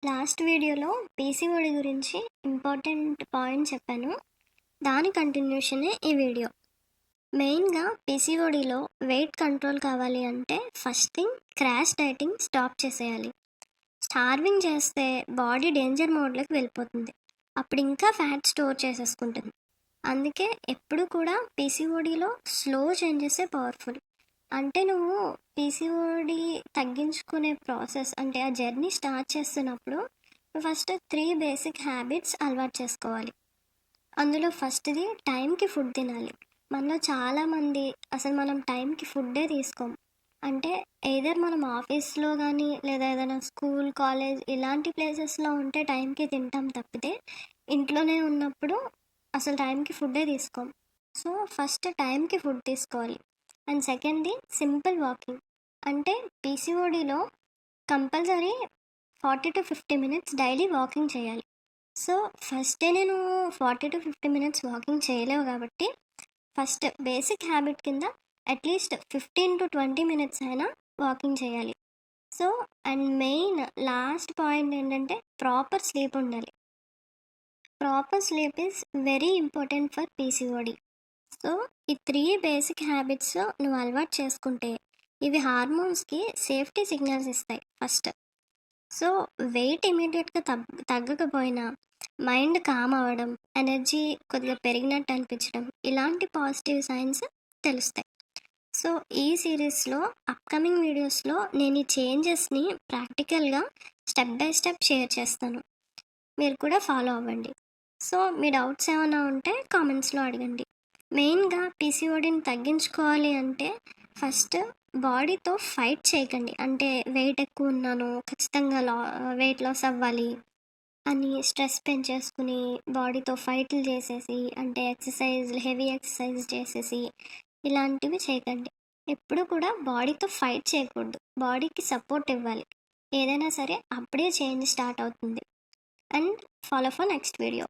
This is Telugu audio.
లాస్ట్ వీడియోలో పీసీఓడి గురించి ఇంపార్టెంట్ పాయింట్ చెప్పాను. దాని కంటిన్యూషనే ఈ వీడియో. మెయిన్‌గా పీసీఓడిలో వెయిట్ కంట్రోల్ కావాలి అంటే first thing crash dieting stop చేసేయాలి. స్టార్వింగ్ చేస్తే బాడీ డేంజర్ మోడ్‌లోకి వెళ్ళిపోతుంది. అప్పుడు ఇంకా ఫ్యాట్ స్టోర్ చేసేసుకుంటుంది. అందుకే ఎప్పుడు కూడా పీసీఓడిలో స్లో చేంజెసే పవర్ఫుల్. అంటే నువ్వు పీసీఓడి తగ్గించుకునే ప్రాసెస్ అంటే ఆ జర్నీ స్టార్ట్ చేస్తున్నప్పుడు ఫస్ట్ 3 బేసిక్ హ్యాబిట్స్ అలవాటు చేసుకోవాలి. అందులో ఫస్ట్‌ది టైంకి ఫుడ్ తినాలి. మనలో చాలామంది అసలు మనం టైంకి ఫుడ్డే తీసుకోం. అంటే ఎయిదర్ మనం ఆఫీస్‌లో గానీ, లేదా ఏదైనా స్కూల్, కాలేజ్ ఇలాంటి ప్లేసెస్‌లో ఉంటే టైంకి తింటాం తప్పితే, ఇంట్లోనే ఉన్నప్పుడు అసలు టైంకి ఫుడ్డే తీసుకోం. సో, ఫస్ట్ టైంకి ఫుడ్ తీసుకోవాలి. అండ్ సెకండ్‌ది సింపుల్ వాకింగ్. అంటే పీసీఓడీలో కంపల్సరీ 40-50 మినిట్స్ డైలీ వాకింగ్ చేయాలి. సో, ఫస్ట్ డేనే నువ్వు 40-50 మినిట్స్ వాకింగ్ చేయలేవు కాబట్టి, ఫస్ట్ బేసిక్ హ్యాబిట్ కింద అట్లీస్ట్ 15-20 మినిట్స్ అయినా వాకింగ్ చేయాలి. So, and main last point ఏంటంటే ప్రాపర్ స్లీప్ ఉండాలి. Proper sleep is very important for PCOD. So, ఈ 3 బేసిక్ హ్యాబిట్స్ నువ్వు అలవాటు చేసుకుంటే, ఇవి హార్మోన్స్‌కి సేఫ్టీ సిగ్నల్స్ ఇస్తాయి ఫస్ట్. సో, వెయిట్ ఇమ్మీడియేట్‌గా తగ్గకపోయినా మైండ్ కామ్ అవ్వడం, ఎనర్జీ కొద్దిగా పెరిగినట్టు అనిపించడం, ఇలాంటి పాజిటివ్ సైన్స్ తెలుస్తాయి. సో, ఈ సిరీస్‌లో అప్‌కమింగ్ వీడియోస్‌లో నేను ఈ చేంజెస్‌ని ప్రాక్టికల్‌గా స్టెప్ బై స్టెప్ షేర్ చేస్తాను. మీరు కూడా ఫాలో అవ్వండి. సో, మీ డౌట్స్ ఏమైనా ఉంటే కామెంట్స్‌లో అడగండి. మెయిన్‌గా పీసీఓడీని తగ్గించుకోవాలి అంటే ఫస్ట్ బాడీతో ఫైట్ చేయకండి. అంటే వెయిట్ ఎక్కువ ఉన్నాను, ఖచ్చితంగా వెయిట్ లాస్ అవ్వాలి అని స్ట్రెస్ పెంచేసుకుని బాడీతో ఫైట్లు చేసేసి అంటే హెవీ ఎక్సర్సైజ్ చేసేసి ఇలాంటివి చేయకండి. ఎప్పుడు కూడా బాడీతో ఫైట్ చేయకూడదు. బాడీకి సపోర్ట్ ఇవ్వాలి. ఏదైనా సరే అప్పుడే చేంజ్ స్టార్ట్ అవుతుంది. And follow for next video.